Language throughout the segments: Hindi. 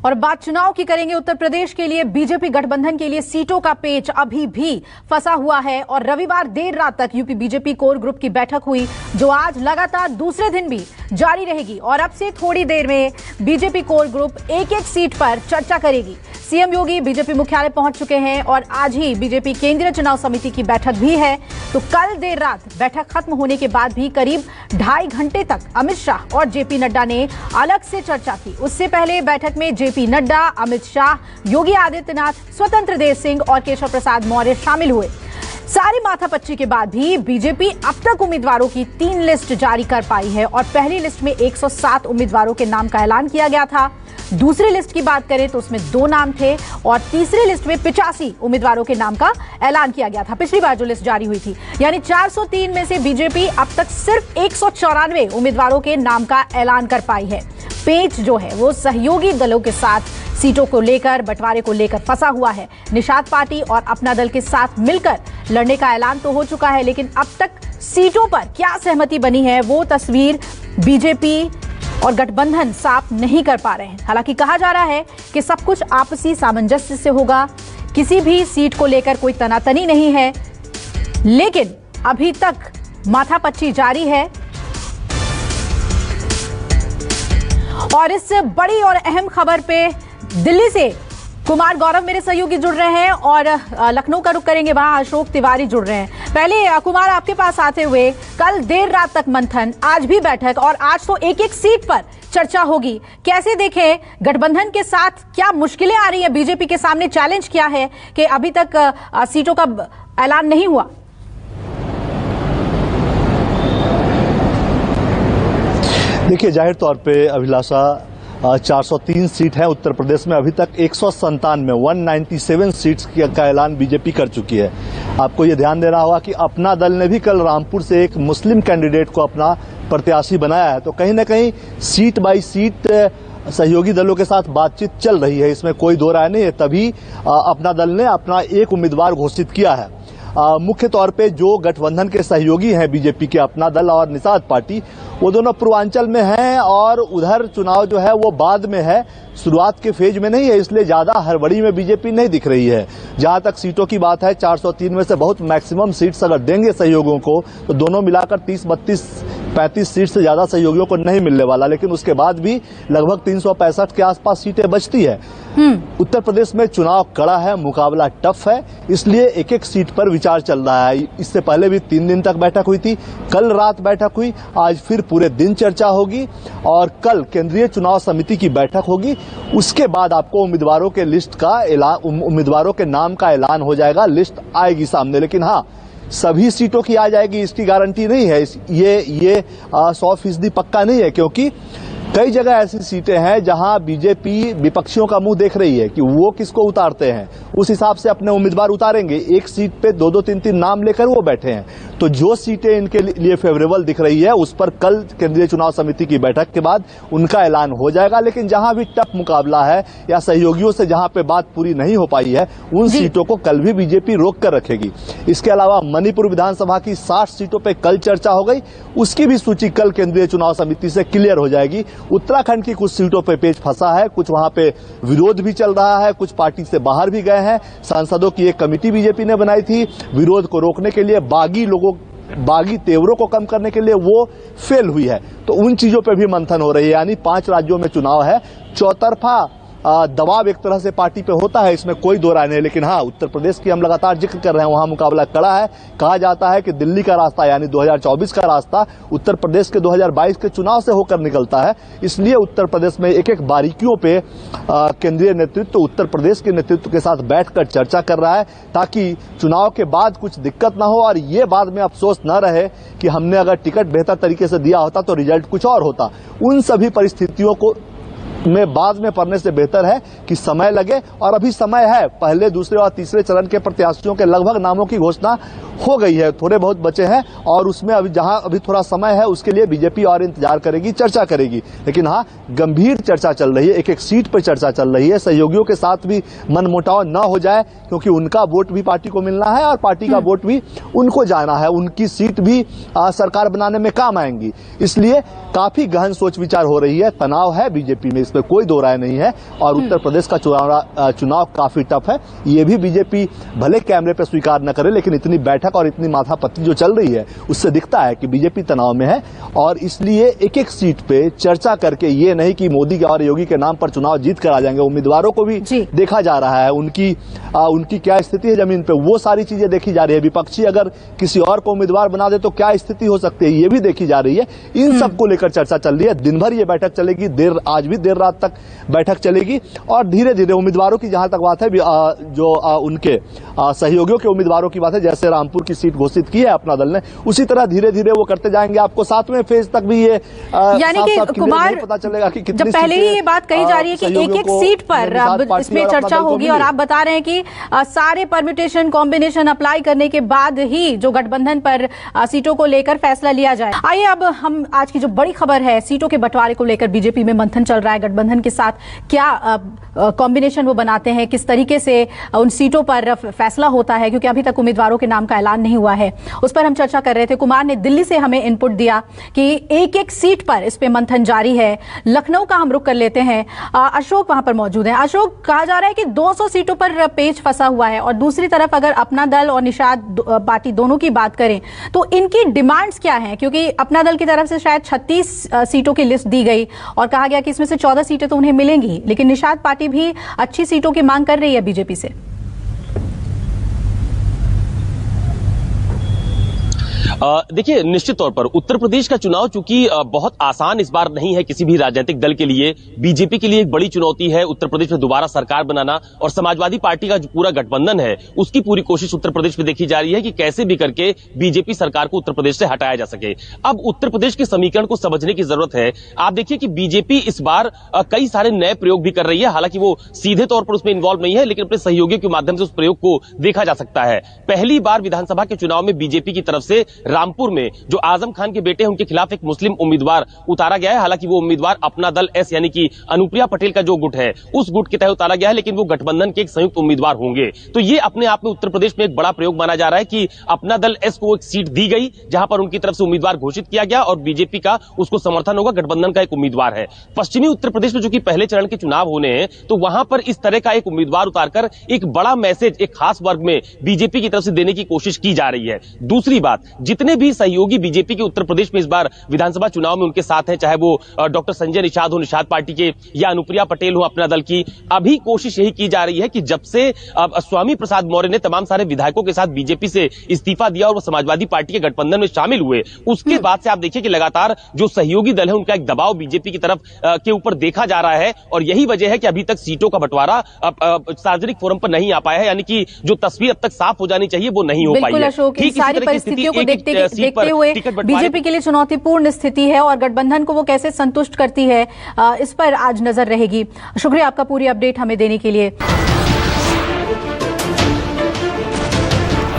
और बात चुनाव की करेंगे। उत्तर प्रदेश के लिए बीजेपी गठबंधन के लिए सीटों का पेच अभी भी फंसा हुआ है और रविवार देर रात तक यूपी बीजेपी कोर ग्रुप की बैठक हुई, जो आज लगातार दूसरे दिन भी जारी रहेगी। और अब से थोड़ी देर में बीजेपी कोर ग्रुप एक एक सीट पर चर्चा करेगी। सीएम योगी बीजेपी मुख्यालय पहुंच चुके हैं और आज ही बीजेपी केंद्रीय चुनाव समिति की बैठक भी है। तो कल देर रात बैठक खत्म होने के बाद भी करीब 2.5 घंटे तक अमित शाह और जेपी नड्डा ने अलग से चर्चा की। उससे पहले बैठक में जेपी नड्डा, अमित शाह, योगी आदित्यनाथ, स्वतंत्र देव सिंह और केशव प्रसाद मौर्य शामिल हुए। सारी माथापच्ची के बाद भी बीजेपी अब तक उम्मीदवारों की 3 लिस्ट जारी कर पाई है और पहली लिस्ट में 107 उम्मीदवारों के नाम का ऐलान किया गया था। दूसरी लिस्ट की बात करें तो उसमें 2 नाम थे और तीसरी लिस्ट में 85 उम्मीदवारों के नाम का ऐलान किया गया था पिछली बार जो लिस्ट जारी हुई थी। यानी 403 में से बीजेपी अब तक सिर्फ 194 उम्मीदवारों के नाम का ऐलान कर पाई है। पेच जो है वो सहयोगी दलों के साथ सीटों को लेकर, बंटवारे को लेकर फंसा हुआ है। निषाद पार्टी और अपना दल के साथ मिलकर लड़ने का ऐलान तो हो चुका है, लेकिन अब तक सीटों पर क्या सहमति बनी है वो तस्वीर बीजेपी और गठबंधन साफ नहीं कर पा रहे हैं। हालांकि कहा जा रहा है कि सब कुछ आपसी सामंजस्य से होगा, किसी भी सीट को लेकर कोई तनातनी नहीं है, लेकिन अभी तक माथापच्ची जारी है। और इस बड़ी और अहम खबर पे दिल्ली से कुमार गौरव मेरे सहयोगी जुड़ रहे हैं और लखनऊ का रुख करेंगे, वहां अशोक तिवारी जुड़ रहे हैं। पहले कुमार, आपके पास आते हुए, कल देर रात तक मंथन, आज भी बैठक और आज तो एक एक सीट पर चर्चा होगी। कैसे देखें, गठबंधन के साथ क्या मुश्किलें आ रही है? बीजेपी के सामने चैलेंज क्या है कि अभी तक सीटों का ऐलान नहीं हुआ? देखिए, जाहिर तौर पे अभिलाषा 403 सीट है उत्तर प्रदेश में। अभी तक 197 सीट्स का ऐलान बीजेपी कर चुकी है। आपको ये ध्यान देना होगा कि अपना दल ने भी कल रामपुर से एक मुस्लिम कैंडिडेट को अपना प्रत्याशी बनाया है। तो कहीं ना कहीं सीट बाई सीट सहयोगी दलों के साथ बातचीत चल रही है, इसमें कोई दो राय नहीं है। तभी अपना दल ने अपना एक उम्मीदवार घोषित किया है। मुख्य तौर पे जो गठबंधन के सहयोगी हैं बीजेपी के, अपना दल और निषाद पार्टी, वो दोनों पूर्वांचल में हैं और उधर चुनाव जो है वो बाद में है, शुरुआत के फेज में नहीं है, इसलिए ज्यादा हड़बड़ी में बीजेपी नहीं दिख रही है। जहां तक सीटों की बात है, 403 में से बहुत मैक्सिमम सीट्स अगर देंगे सहयोगियों को तो दोनों मिलाकर 30, 32, 35 सीट से ज्यादा सहयोगियों को नहीं मिलने वाला, लेकिन उसके बाद भी लगभग 365 के आसपास सीटें बचती है। उत्तर प्रदेश में चुनाव कड़ा है, मुकाबला टफ है, इसलिए एक एक सीट पर विचार चल रहा है। इससे पहले भी 3 दिन तक बैठक हुई थी, कल रात बैठक हुई, आज फिर पूरे दिन चर्चा होगी और कल केंद्रीय चुनाव समिति की बैठक होगी। उसके बाद आपको उम्मीदवारों के लिस्ट का ऐलान, उम्मीदवारों के नाम का ऐलान हो जाएगा, लिस्ट आएगी सामने। लेकिन हाँ, सभी सीटों की आ जाएगी इसकी गारंटी नहीं है। ये 100% पक्का नहीं है, क्योंकि कई जगह ऐसी सीटें हैं जहां बीजेपी विपक्षियों का मुंह देख रही है कि वो किसको उतारते हैं, उस हिसाब से अपने उम्मीदवार उतारेंगे। एक सीट पे 2-2, 3-3 नाम लेकर वो बैठे हैं। तो जो सीटें इनके लिए फेवरेबल दिख रही है उस पर कल केंद्रीय चुनाव समिति की बैठक के बाद उनका ऐलान हो जाएगा। लेकिन जहां भी टफ मुकाबला है या सहयोगियों से जहां पे बात पूरी नहीं हो पाई है, उन सीटों को कल भी बीजेपी रोक कर रखेगी। इसके अलावा मणिपुर विधानसभा की 60 सीटों पर कल चर्चा हो गई, उसकी भी सूची कल केंद्रीय चुनाव समिति से क्लियर हो जाएगी। उत्तराखंड की कुछ सीटों पे पेच फंसा है, कुछ वहां पे विरोध भी चल रहा है, कुछ पार्टी से बाहर भी गए हैं। सांसदों की एक कमेटी बीजेपी ने बनाई थी विरोध को रोकने के लिए, बागी तेवरों को कम करने के लिए, वो फेल हुई है। तो उन चीजों पे भी मंथन हो रही है। यानी 5 राज्यों में चुनाव है, चौतरफा दबाव एक तरह से पार्टी पे होता है, इसमें कोई दो राय नहीं। लेकिन हाँ, उत्तर प्रदेश की हम लगातार जिक्र कर रहे हैं, वहां मुकाबला कड़ा है। कहा जाता है कि दिल्ली का रास्ता यानी 2024 का रास्ता उत्तर प्रदेश के 2022 के चुनाव से होकर निकलता है। इसलिए उत्तर प्रदेश में एक एक बारीकियों पे केंद्रीय नेतृत्व उत्तर प्रदेश के नेतृत्व के साथ बैठकर चर्चा कर रहा है, ताकि चुनाव के बाद कुछ दिक्कत ना हो और ये बाद में अफसोस न रहे कि हमने अगर टिकट बेहतर तरीके से दिया होता तो रिजल्ट कुछ और होता। उन सभी परिस्थितियों को में बाद में पड़ने से बेहतर है कि समय लगे, और अभी समय है। पहले, दूसरे और तीसरे चरण के प्रत्याशियों के लगभग नामों की घोषणा हो गई है, थोड़े बहुत बचे हैं और उसमें अभी थोड़ा समय है, उसके लिए बीजेपी और इंतजार करेगी, चर्चा करेगी। लेकिन हाँ, गंभीर चर्चा चल रही है, एक एक सीट पर चर्चा चल रही है। सहयोगियों के साथ भी मनमुटाव न हो जाए, क्योंकि उनका वोट भी पार्टी को मिलना है और पार्टी का वोट भी उनको जाना है, उनकी सीट भी सरकार बनाने में काम आएंगी। इसलिए काफी गहन सोच विचार हो रही है, तनाव है बीजेपी में, इसमें कोई दो राय नहीं है। और उत्तर प्रदेश का चुनाव काफी टफ है, ये भी बीजेपी भले कैमरे पर स्वीकार न करे, लेकिन इतनी बैठक और इतनी माथापच्ची जो चल रही है उससे दिखता है कि बीजेपी तनाव में है। और इसलिए एक एक सीट पे चर्चा करके, ये नहीं कि मोदी और योगी के नाम पर चुनाव जीत कर आ जाएंगे, उम्मीदवारों को भी देखा जा रहा है, उनकी क्या स्थिति है जमीन पे, वो सारी चीजें देखी जा रही है। विपक्षी अगर किसी और को उम्मीदवार बना दे तो क्या स्थिति हो सकती है, ये भी देखी जा रही है। इन सबको लेकर चर्चा चल रही है। दिन भर ये बैठक चलेगी, आज भी देर रात तक बैठक चलेगी और धीरे धीरे उम्मीदवारों की जहां तक बात है, जो उनके सहयोगियों के उम्मीदवारों की बात है, जैसे रामपुर की सीट घोषित की है अपना दल ने, उसी तरह धीरे धीरे वो करते जाएंगे। आपको 7वें फेज तक भी ये यानी कि कुमार, पता चलेगा कि कितनी जब पहले ही ये बात कही जा रही है कि एक एक सीट पर अब इसमें चर्चा होगी और आप बता रहे हैं कि सारे परम्यूटेशन कॉम्बिनेशन अप्लाई करने के बाद ही जो गठबंधन पर सीटों को लेकर फैसला लिया जाए। आइए अब हम आज की जो बड़ी खबर है, सीटों के बंटवारे को लेकर बीजेपी में मंथन चल रहा है, गठबंधन के साथ क्या कॉम्बिनेशन वो बनाते हैं, किस तरीके से उन सीटों पर फैसला होता है, क्योंकि अभी तक उम्मीदवारों के नाम का ऐलान नहीं हुआ है, उस पर हम चर्चा कर रहे थे। कुमार ने दिल्ली से हमें इनपुट दिया कि एक एक सीट पर इस पे मंथन जारी है। लखनऊ का हम रुख कर लेते हैं, अशोक वहां पर मौजूद है। अशोक, कहा जा रहा है कि 200 सीटों पर पेच फंसा हुआ है और दूसरी तरफ अगर अपना दल और निषाद पार्टी दोनों की बात करें तो इनकी डिमांड्स क्या हैं, क्योंकि अपना दल की तरफ से शायद 36 सीटों की लिस्ट दी गई और कहा गया कि इसमें से 14 सीटें तो उन्हें मिलेंगी, लेकिन निषाद पार्टी भी अच्छी सीटों की मांग कर रही है बीजेपी से। देखिए, निश्चित तौर पर उत्तर प्रदेश का चुनाव चूंकि बहुत आसान इस बार नहीं है किसी भी राजनीतिक दल के लिए, बीजेपी के लिए एक बड़ी चुनौती है उत्तर प्रदेश में दोबारा सरकार बनाना, और समाजवादी पार्टी का जो पूरा गठबंधन है उसकी पूरी कोशिश उत्तर प्रदेश में देखी जा रही है कि कैसे भी करके बीजेपी सरकार को उत्तर प्रदेश से हटाया जा सके। अब उत्तर प्रदेश के समीकरण को समझने की जरूरत है। आप देखिए कि बीजेपी इस बार कई सारे नए प्रयोग भी कर रही है, हालांकि वो सीधे तौर पर उसमें इन्वॉल्व नहीं है, लेकिन अपने सहयोगियों के माध्यम से उस प्रयोग को देखा जा सकता है। पहली बार विधानसभा के चुनाव में बीजेपी की तरफ से रामपुर में जो आजम खान के बेटे हैं उनके खिलाफ एक मुस्लिम उम्मीदवार उतारा गया है। हालांकि वो उम्मीदवार अपना दल एस यानी कि अनुप्रिया पटेल का जो गुट है उस गुट के तहत उतारा गया है, लेकिन वो गठबंधन के एक संयुक्त उम्मीदवार होंगे। तो ये अपने आप में उत्तर प्रदेश में एक बड़ा प्रयोग माना जा रहा है कि अपना दल एस को एक सीट दी गई जहां पर उनकी तरफ से उम्मीदवार घोषित किया गया और बीजेपी का उसको समर्थन होगा, गठबंधन का एक उम्मीदवार है। पश्चिमी उत्तर प्रदेश में जो कि पहले चरण के चुनाव होने हैं तो वहां पर इस तरह का एक उम्मीदवार उतारकर एक बड़ा मैसेज एक खास वर्ग में बीजेपी की तरफ से देने की कोशिश की जा रही है। दूसरी बात, जितने भी सहयोगी बीजेपी के उत्तर प्रदेश में इस बार विधानसभा चुनाव में उनके साथ हैं, चाहे वो डॉक्टर संजय निषाद हो निषाद पार्टी के या अनुप्रिया पटेल हो अपना दल की, अभी कोशिश यही की जा रही है कि जब से स्वामी प्रसाद मौर्य ने तमाम सारे विधायकों के साथ बीजेपी से इस्तीफा दिया और वो समाजवादी पार्टी के गठबंधन में शामिल हुए, उसके बाद से आप देखिए कि लगातार जो सहयोगी दल है उनका एक दबाव बीजेपी की तरफ के ऊपर देखा जा रहा है और यही वजह है कि अभी तक सीटों का बंटवारा सार्वजनिक फोरम पर नहीं आ पाया है, यानी कि जो तस्वीर अब तक साफ हो जानी चाहिए वो नहीं हो पाई है। ठीक सारी परिस्थितियों को देखते हुए बीजेपी के लिए चुनौतीपूर्ण स्थिति है और गठबंधन को वो कैसे संतुष्ट करती है इस पर आज नजर रहेगी। शुक्रिया आपका पूरी अपडेट हमें देने के लिए।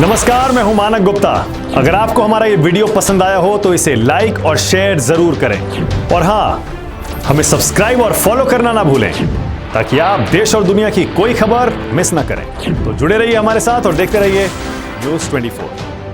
नमस्कार, मैं हूं मानक गुप्ता। अगर आपको हमारा ये वीडियो पसंद आया हो तो इसे लाइक और शेयर जरूर करें और हां, हमें सब्सक्राइब और फॉलो करना ना भूलें ताकि आप देश और दुनिया की कोई खबर मिस ना करें। तो जुड़े रहिए हमारे साथ और देखते रहिए न्यूज़ 24।